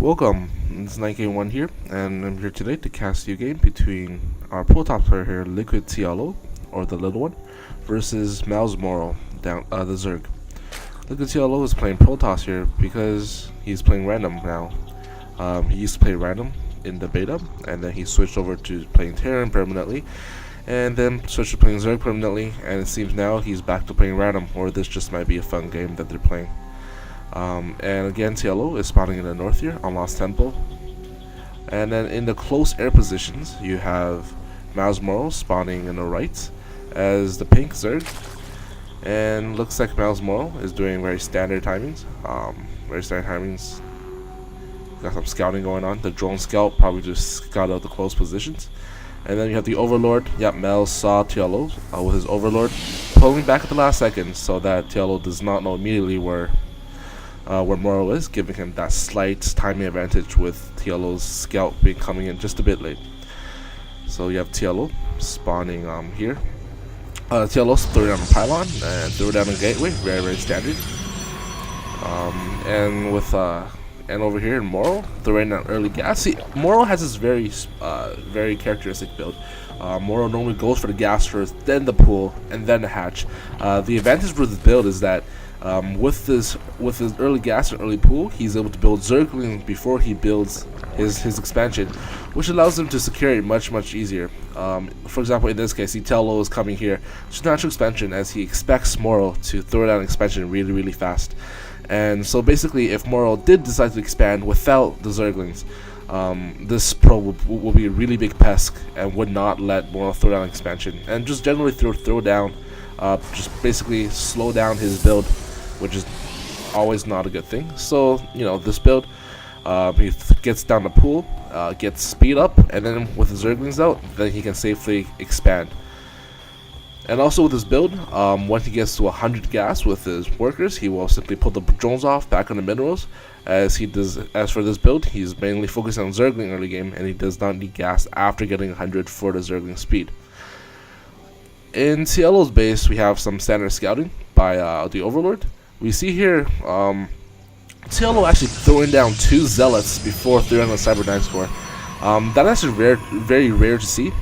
Welcome, it's NineKOneTV here, and I'm here today to cast you a game between our pro top player here, LiquidTLO, or the little one, versus MouzMorrow, the Zerg. LiquidTLO is playing pro toss here because he's playing random now. He used to play random in the beta, and then he switched over to playing Terran permanently, and then switched to playing Zerg permanently, and it seems now he's back to playing random, or this just might be a fun game that they're playing. And again, TLO is spawning in the north here on Lost Temple. And then in the close air positions, you have MouzMorrow spawning in the right as the pink Zerg. And looks like MouzMorrow is doing very standard timings. Got some scouting going on. The drone scout probably just scout out the close positions. And then you have the Overlord. Yep, Mel saw TLO with his Overlord pulling back at the last second so that TLO does not know immediately where Morrow is, giving him that slight timing advantage with TLO's scout coming in just a bit late. So you have TLO spawning here. TLO's throwing down a pylon and throw down a gateway, very standard. And over here in Morrow, throwing down early gas. See, Morrow has this very characteristic build. Morrow normally goes for the gas first, then the pool, and then the hatch. The advantage for this build is that with his early gas and early pool, he's able to build Zerglings before he builds his expansion, which allows him to secure it much easier. For example, in this case, TLO is coming here to natural expansion as he expects Morrow to throw down expansion really fast. And so basically, if Morrow did decide to expand without the Zerglings, this pro will be a really big pest and would not let Morrow throw down expansion, and just generally throw down, just basically slow down his build, which is always not a good thing. So, you know, this build, he gets down the pool, gets speed up, and then with the Zerglings out, then he can safely expand. And also with this build, once he gets to 100 gas with his workers, he will simply pull the drones off back on the minerals. As for this build, he's mainly focused on Zergling early game, and he does not need gas after getting 100 for the Zergling speed. In TLO's base, we have some standard scouting by the Overlord. We see here TLO actually throwing down 2 Zealots before throwing on the Cyber-9 score. That actually very rare to see.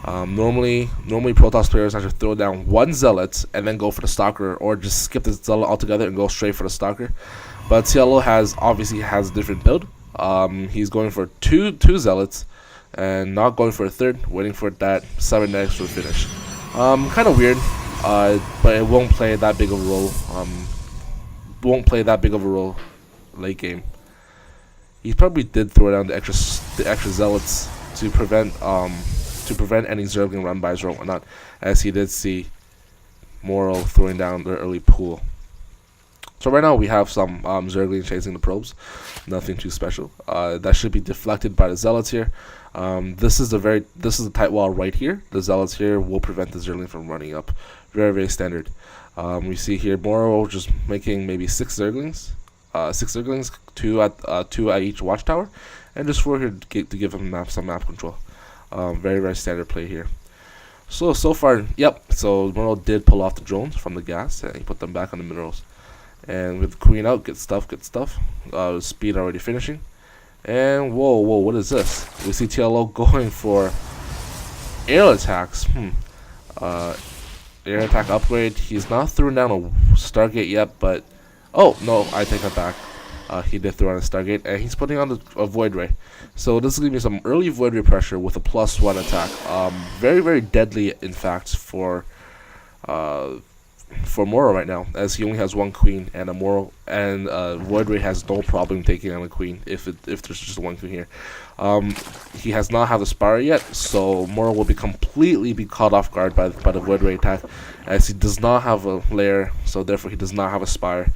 Normally Protoss players actually throw down 1 Zealot and then go for the Stalker, or just skip the Zealot altogether and go straight for the Stalker. But TLO obviously has a different build. He's going for two Zealots and not going for a third, waiting for that Cyber-9 score finish. Kind of weird, but it won't play that big of a role. Late game. He probably did throw down the extra Zealots to prevent any Zergling run-bys or whatnot, as he did see Morrow throwing down the early pool. So right now we have some Zergling chasing the probes, nothing too special. That should be deflected by the Zealots here. This is a tight wall right here. The Zealots here will prevent the Zergling from running up. Very standard. We see here Morrow just making maybe 6 Zerglings, 2 at each watchtower, and just 4 here to give him some map control. Very standard play here. So far, yep. So Morrow did pull off the drones from the gas and he put them back on the minerals. And with the queen out, good stuff. Speed already finishing. And whoa, what is this? We see TLO going for air attacks. Air attack upgrade. He's not throwing down a Stargate yet, but oh no, I take that back. He did throw on a Stargate, and he's putting on a Void Ray. So this is giving me some early Void Ray pressure with a +1 attack. Very deadly, in fact, for Morrow right now, as he only has 1 queen and a Morrow, and Void Ray has no problem taking on a queen if there's just 1 queen here. He has not have the Spire yet, so Morrow will be completely caught off guard by the Void Ray attack, as he does not have a lair, so therefore he does not have a Spire.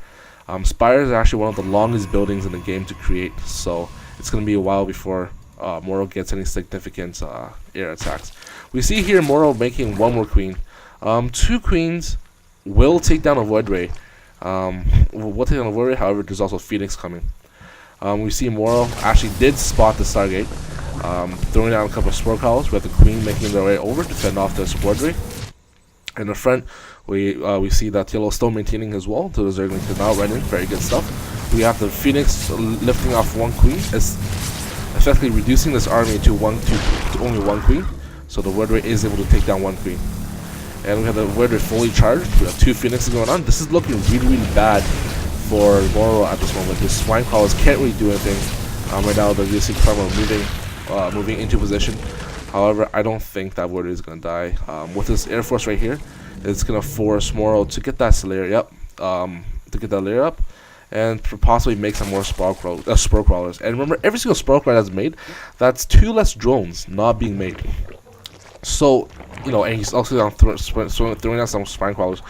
Spires are actually one of the longest buildings in the game to create, so it's going to be a while before Morrow gets any significant air attacks. We see here Morrow making 1 more queen. 2 queens will take down a Void Ray. We'll take down a Void Ray, however, there's also Phoenix coming. We see Morrow actually did spot the Stargate, throwing down a couple of Spore Columns with the queen making their way over to fend off this Void Ray. In the front, we see that TLO still maintaining his wall, so the Zerglings can now run in. Very good stuff. we have the Phoenix lifting off 1 queen, is effectively reducing this army to only 1 queen. So the Word Ray is able to take down 1 queen. And we have the Word Ray fully charged. We have 2 Phoenixes going on. This is looking really bad for MouzMorrow at this moment. His Swine Crawlers can't really do anything. Right now the VC Primer moving into position. However, I don't think that Word Ray is going to die. With this Air Force right here, it's going to force MouzMorrow to get that layer up. To get that layer up. And possibly make some more spore crawlers. And remember, every single spore crawler that's made, that's 2 less drones not being made. So, you know, and he's also throwing out some spine crawlers.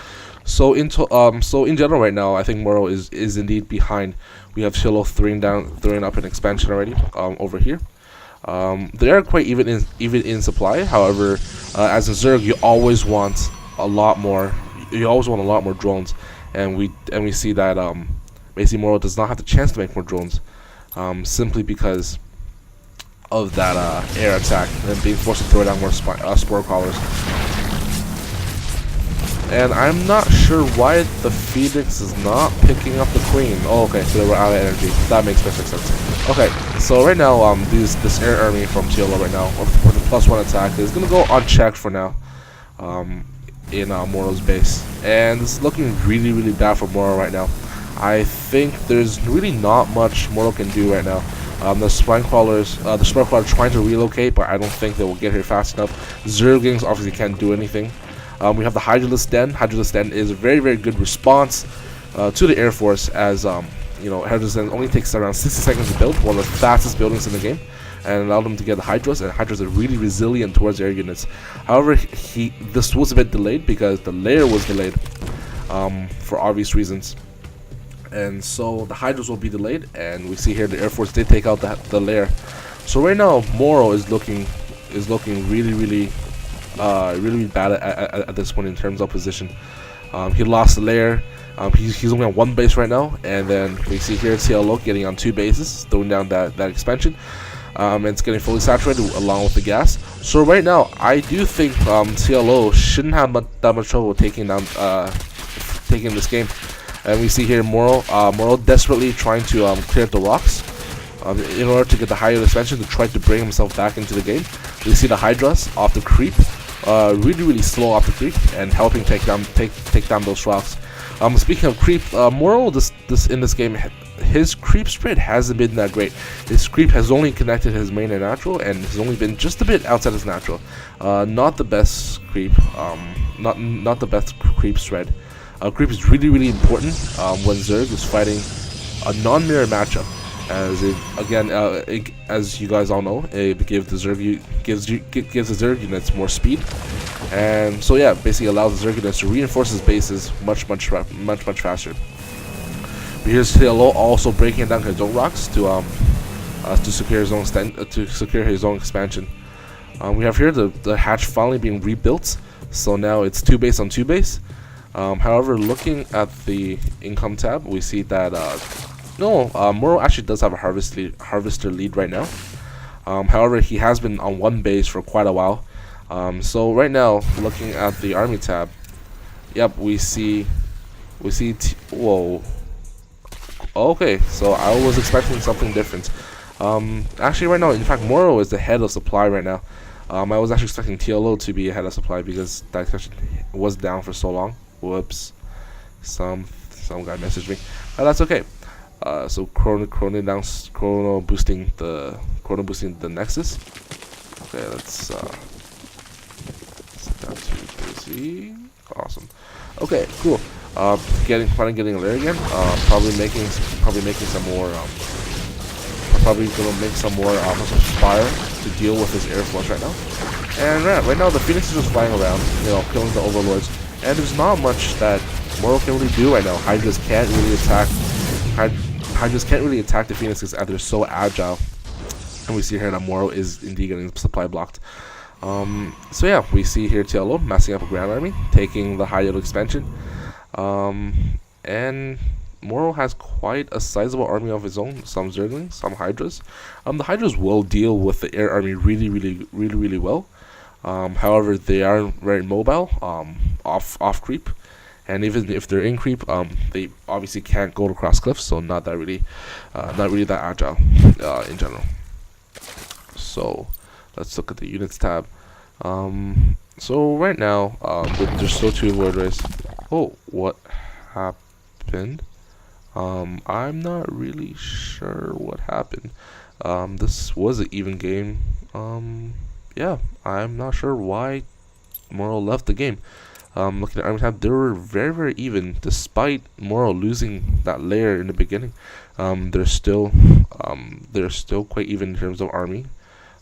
So in general, right now, I think MouzMorrow is indeed behind. We have LiquidTLO throwing up an expansion already over here. They are quite even in supply. However, as a Zerg, you always want a lot more. You always want a lot more drones, and we see that basically MouzMorrow does not have the chance to make more drones, simply because of that air attack and being forced to throw down more spore crawlers. And I'm not sure why the Phoenix is not picking up the queen. Oh, okay, so they were out of energy. That makes perfect sense. Okay, so right now, this air army from LiquidTLO right now, with the +1 attack, is gonna go unchecked for now, in MouzMorrow's base, and it's looking really bad for MouzMorrow right now. I think there's really not much MouzMorrow can do right now. The spine crawlers, the spore crawler trying to relocate, but I don't think they will get here fast enough. Zerglings obviously can't do anything. We have the Hydralisk Den. Hydralisk Den is a very good response to the Air Force, as you know, Hydralisk Den only takes around 60 seconds to build, one of the fastest buildings in the game, and allowed them to get the Hydras, and Hydras are really resilient towards air units. However, this was a bit delayed because the layer was delayed for obvious reasons. And so the Hydras will be delayed, and we see here the Air Force did take out the layer. So right now MouzMorrow is looking really bad at this point in terms of position. He lost the layer. He's only on 1 base right now, and then we see here LiquidTLO getting on 2 bases, throwing down that expansion. And it's getting fully saturated along with the gas. So right now, I do think LiquidTLO shouldn't have that much trouble taking this game. And we see here MouzMorrow desperately trying to clear up the rocks in order to get the higher expansion to try to bring himself back into the game. We see the Hydras off the creep, really slow off the creep, and helping take down those rocks. Speaking of creep, MouzMorrow in this game, his creep spread hasn't been that great. His creep has only connected his main and natural, and has only been just a bit outside his natural. Not the best creep. Not the best creep spread. Creep is really important when Zerg is fighting a non-mirror matchup, as you guys all know, it gives the Zerg units more speed, and so yeah, basically allows the Zerg units to reinforce his bases much faster. But here's LiquidTLO also breaking down his own rocks to secure his own expansion. We have here the hatch finally being rebuilt, so now it's 2 base on 2 base. However, looking at the income tab, we see that MouzMorrow actually does have a harvester lead right now. However, he has been on 1 base for quite a while. So right now, looking at the army tab, yep, we see. Whoa. Okay, so I was expecting something different. Actually, right now, in fact, MouzMorrow is the head of supply right now. I was actually expecting LiquidTLO to be ahead of supply because that was down for so long. Whoops, some guy messaged me. That's okay. So chrono boosting the Nexus. Okay, let's set that to busy. Awesome. Okay, cool. Finally getting a layer again. Probably making some more. Probably gonna make some more fire to deal with his Air Force right now. And right now the Phoenix is just flying around, you know, killing the Overlords. And there's not much that MouzMorrow can really do right now. Hydras can't really attack the Phoenixes as they're so agile. And we see here that MouzMorrow is indeed getting supply blocked. So yeah, we see here LiquidTLO massing up a Grand Army, taking the high yield expansion. And MouzMorrow has quite a sizable army of his own, some Zerglings, some Hydras. The Hydras will deal with the air army really well. However, they are very mobile, off creep, and even if they're in creep, they obviously can't go across cliffs, so not really that agile in general. So let's look at the units tab. So right now, there's still 2 Void Rays. Oh, what happened? I'm not really sure what happened. This was an even game. Yeah, I'm not sure why Morrow left the game. Looking at Army Tab, they were very even, despite Morrow losing that layer in the beginning. They're still quite even in terms of army.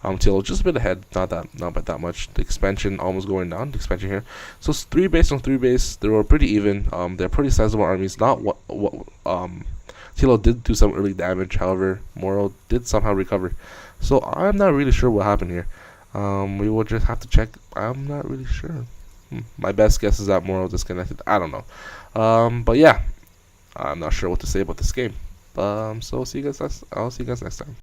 TLO just a bit ahead, not by that much. The expansion almost going down. The expansion here, so it's 3 base on 3 base. They were pretty even. They're pretty sizable armies. Not what TLO did do some early damage. However, Morrow did somehow recover. So I'm not really sure what happened here. We will just have to check. I'm not really sure. My best guess is that Morrow disconnected. I don't know. But yeah, I'm not sure what to say about this game. So I'll see you guys next time.